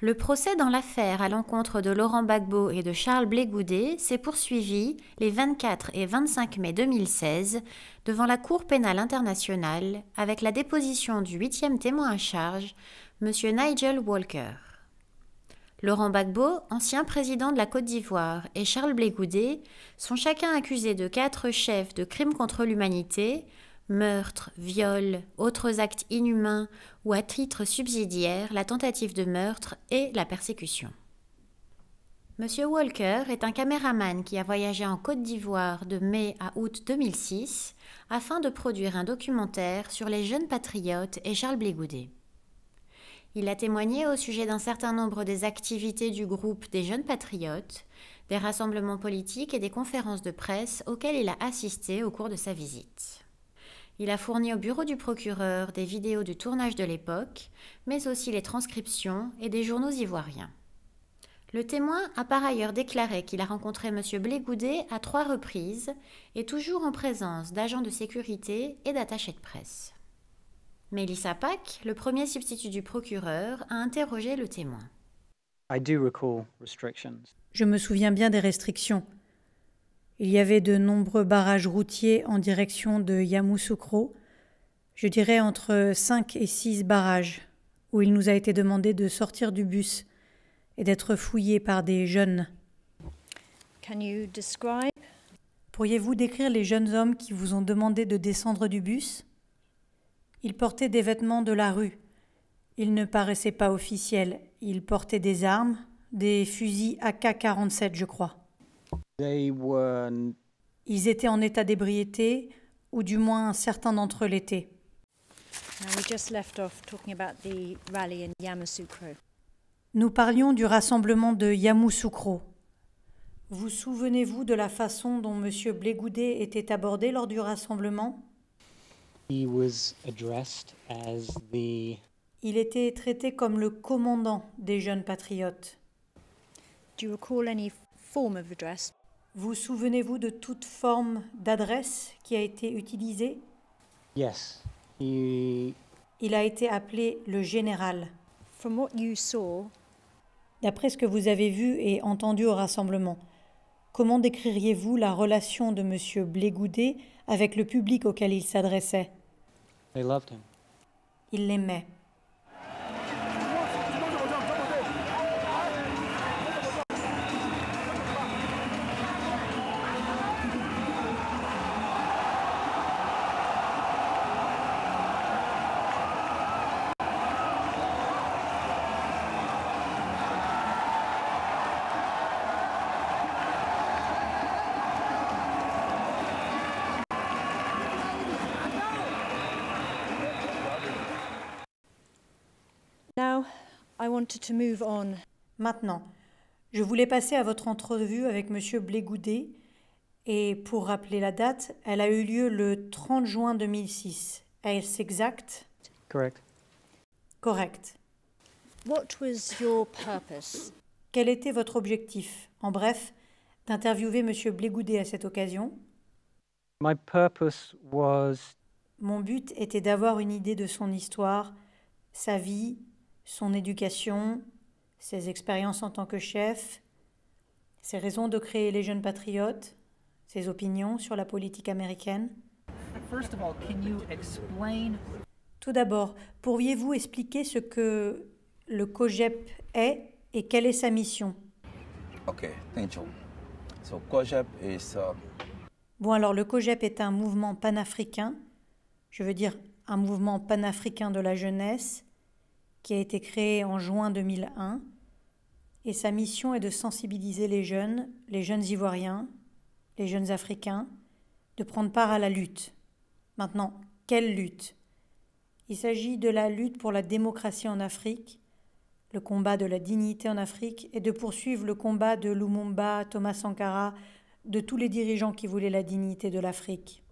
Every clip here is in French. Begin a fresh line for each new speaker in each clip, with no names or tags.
Le procès dans l'affaire à l'encontre de Laurent Gbagbo et de Charles Blé Goudet s'est poursuivi les 24 et 25 mai 2016 devant la Cour pénale internationale avec la déposition du 8e témoin à charge, M. Nigel Walker. Laurent Gbagbo, ancien président de la Côte d'Ivoire, et Charles Blé Goudet sont chacun accusés de 4 chefs de crimes contre l'humanité, meurtre, viol, autres actes inhumains ou à titre subsidiaire, la tentative de meurtre et la persécution. Monsieur Walker est un caméraman qui a voyagé en Côte d'Ivoire de mai à août 2006 afin de produire un documentaire sur les jeunes patriotes et Charles Blé Goudet. Il a témoigné au sujet d'un certain nombre des activités du groupe des jeunes patriotes, des rassemblements politiques et des conférences de presse auxquelles il a assisté au cours de sa visite. Il a fourni au bureau du procureur des vidéos du tournage de l'époque, mais aussi les transcriptions et des journaux ivoiriens. Le témoin a par ailleurs déclaré qu'il a rencontré M. Blé Goudet à 3 reprises et toujours en présence d'agents de sécurité et d'attachés de presse. Mélissa Pack, le premier substitut du procureur, a interrogé le témoin.
Je me souviens bien des restrictions. Il y avait de nombreux barrages routiers en direction de Yamoussoukro, je dirais entre 5 et 6 barrages, où il nous a été demandé de sortir du bus et d'être fouillés par des jeunes. Pourriez-vous décrire les jeunes hommes qui vous ont demandé de descendre du bus ? Ils portaient des vêtements de la rue. Ils ne paraissaient pas officiels. Ils portaient des armes, des fusils AK-47, je crois. Ils étaient en état d'ébriété, ou du moins certains d'entre eux l'étaient. Nous parlions du rassemblement de Yamoussoukro. Vous souvenez-vous de la façon dont M. Blé Goudet était abordé lors du rassemblement ? Il était traité comme le commandant des jeunes patriotes. Vous souvenez-vous de toute forme d'adresse qui a été utilisée ?
Yes.
Il a été appelé le général. D'après ce que vous avez vu et entendu au rassemblement, comment décririez-vous la relation de M. Blé Goudet avec le public auquel il s'adressait ?
They loved him.
Il l'aimait. Maintenant, je voulais passer à votre entrevue avec M. Blé Goudet et pour rappeler la date, elle a eu lieu le 30 juin 2006. Est-ce exact ?
Correct.
Correct. Quel était votre objectif, en bref, d'interviewer M. Blé Goudet à cette occasion ?
My purpose was...
Mon but était d'avoir une idée de son histoire, sa vie, son éducation, ses expériences en tant que chef, ses raisons de créer les jeunes patriotes, ses opinions sur la politique américaine. Tout d'abord, pourriez-vous expliquer ce que le COJEP est et quelle est sa mission ?
Okay, thank you. So COJEP is
Bon, alors le COJEP est un mouvement panafricain, je veux dire un mouvement panafricain de la jeunesse, qui a été créé en juin 2001, et sa mission est de sensibiliser les jeunes ivoiriens, les jeunes africains, de prendre part à la lutte. Maintenant, quelle lutte ? Il s'agit de la lutte pour la démocratie en Afrique, le combat de la dignité en Afrique, et de poursuivre le combat de Lumumba, Thomas Sankara, de tous les dirigeants qui voulaient la dignité de l'Afrique.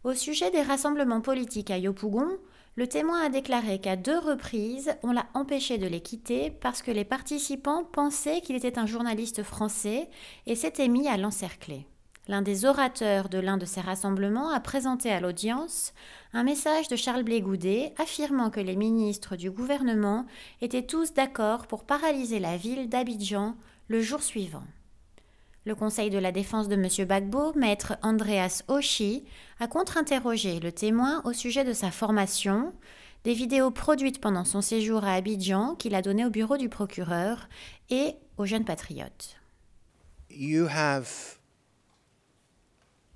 Au sujet des rassemblements politiques à Yopougon, le témoin a déclaré qu'à 2 reprises, on l'a empêché de les quitter parce que les participants pensaient qu'il était un journaliste français et s'étaient mis à l'encercler. l'un des orateurs de l'un de ces rassemblements a présenté à l'audience un message de Charles Blé Goudet affirmant que les ministres du gouvernement étaient tous d'accord pour paralyser la ville d'Abidjan le jour suivant. Le Conseil de la défense de M. Gbagbo, maître Andreas Ochi, a contre-interrogé le témoin au sujet de sa formation, des vidéos produites pendant son séjour à Abidjan qu'il a données au bureau du procureur et aux jeunes patriotes.
You have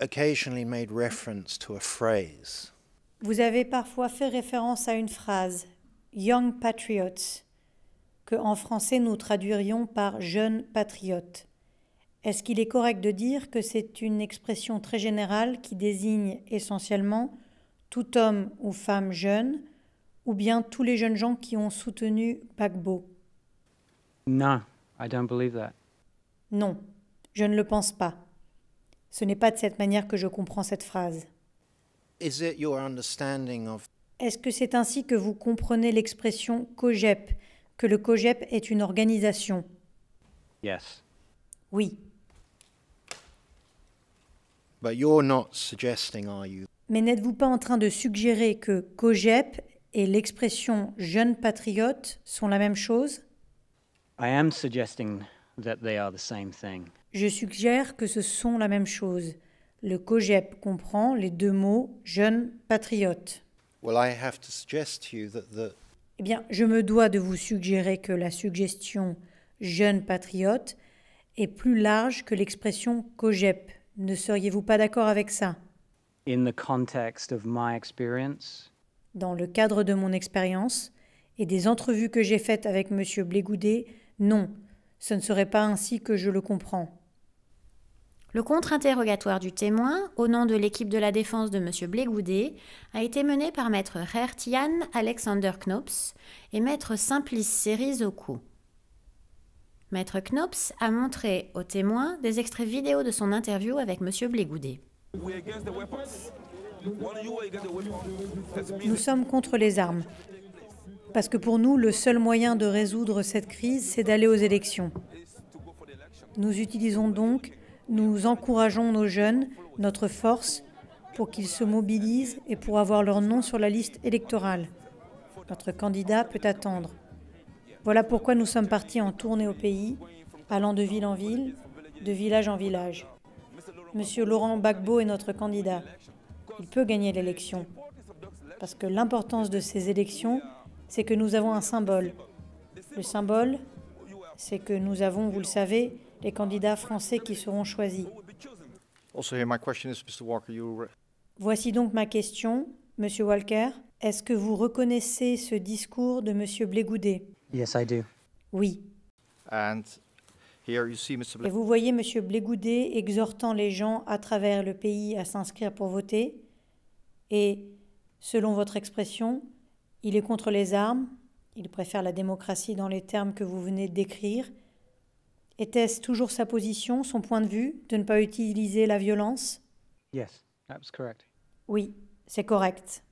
occasionally made reference to a phrase.
Vous avez parfois fait référence à une phrase, Young Patriots, que en français nous traduirions par jeunes patriotes. Est-ce qu'il est correct de dire que c'est une expression très générale qui désigne essentiellement tout homme ou femme jeune, ou bien tous les jeunes gens qui ont soutenu Gbagbo?
No, I don't believe that.
Non, je ne le pense pas. Ce n'est pas de cette manière que je comprends cette phrase.
Is it your understanding of
Est-ce que c'est ainsi que vous comprenez l'expression COGEP, que le COGEP est une organisation?
Yes.
Oui.
But you're not suggesting, are you,
Mais n'êtes-vous pas en train de suggérer que COGEP et l'expression jeune patriote sont la même chose?
I am suggesting that they are the same thing.
Je suggère que ce sont la même chose. Le COGEP comprend les deux mots jeune patriote.
well, I have to suggest to you that
Eh bien, je me dois de vous suggérer que la suggestion jeune patriote est plus large que l'expression COGEP. Ne seriez-vous pas d'accord avec ça?
In the context of my experience,
Dans le cadre de mon expérience et des entrevues que j'ai faites avec M. Blé Goudet, non, ce ne serait pas ainsi que je le comprends.
Le contre-interrogatoire du témoin, au nom de l'équipe de la défense de M. Blé Goudet, a été mené par maître Hertian Alexander Knops et maître Simplice Serizoku. Maître Knops a montré au témoin des extraits vidéo de son interview avec M. Blé Goudet.
Nous sommes contre les armes. Parce que pour nous, le seul moyen de résoudre cette crise, c'est d'aller aux élections. Nous utilisons donc, nous encourageons nos jeunes, notre force, pour qu'ils se mobilisent et pour avoir leur nom sur la liste électorale. Notre candidat peut attendre. Voilà pourquoi nous sommes partis en tournée au pays, allant de ville en ville, de village en village. Monsieur Laurent Gbagbo est notre candidat. Il peut gagner l'élection. Parce que l'importance de ces élections, c'est que nous avons un symbole. Le symbole, c'est que nous avons, vous le savez, les candidats français qui seront choisis.
Also here, my question is, Mr. Walker,
Voici donc ma question, Monsieur Walker. Est-ce que vous reconnaissez ce discours de Monsieur Blé Goudet?
yes, I do.
Oui.
and here you see Mr.
Et
Blake.
vous voyez Monsieur Blé Goudet exhortant les gens à travers le pays à s'inscrire pour voter. Et, selon votre expression, il est contre les armes, il préfère la démocratie dans les termes que vous venez de décrire. Était-ce toujours sa position, son point de vue, de ne pas utiliser la violence?
Yes, that was correct.
Oui, c'est correct.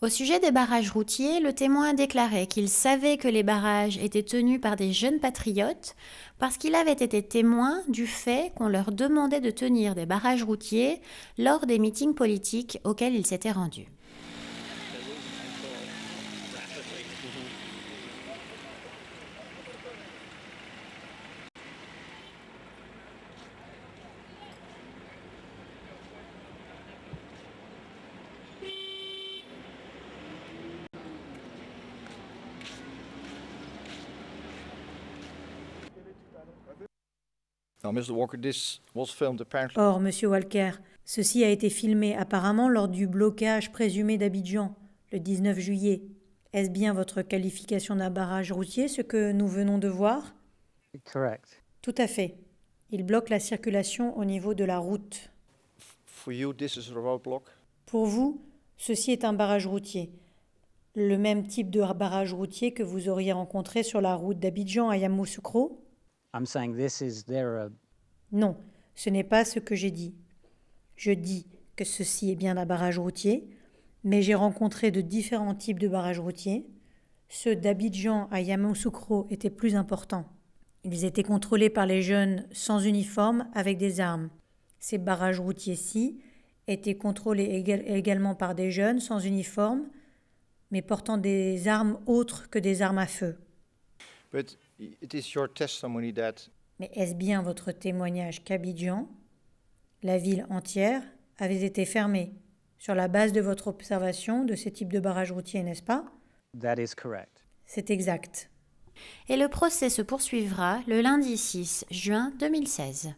Au sujet des barrages routiers, le témoin a déclaré qu'il savait que les barrages étaient tenus par des jeunes patriotes parce qu'il avait été témoin du fait qu'on leur demandait de tenir des barrages routiers lors des meetings politiques auxquels ils s'étaient rendus.
Now, Mr. Walker, this was filmed apparently.
Or, Monsieur Walker, ceci a été filmé apparemment lors du blocage présumé d'Abidjan, le 19 juillet. Est-ce bien votre qualification d'un barrage routier, ce que nous venons de voir?
Correct.
Tout à fait. Il bloque la circulation au niveau de la route.
For you, this is a roadblock.
Pour vous, ceci est un barrage routier. Le même type de barrage routier que vous auriez rencontré sur la route d'Abidjan à Yamoussoukro?
I'm saying this is there a
Non, ce n'est pas ce que j'ai dit. Je dis que ceci est bien un barrage routier, mais j'ai rencontré de différents types de barrages routiers. Ceux d'Abidjan à Yamoussoukro étaient plus importants. Ils étaient contrôlés par les jeunes sans uniforme avec des armes. Ces barrages routiers-ci étaient contrôlés également par des jeunes sans uniforme, mais portant des armes autres que des armes à feu.
But it is your testimony that
Mais est-ce bien votre témoignage qu'Abidjan, la ville entière, avait été fermée sur la base de votre observation de ces types de barrages routiers, n'est-ce pas?
That is correct.
C'est exact.
Et le procès se poursuivra le lundi 6 juin 2016.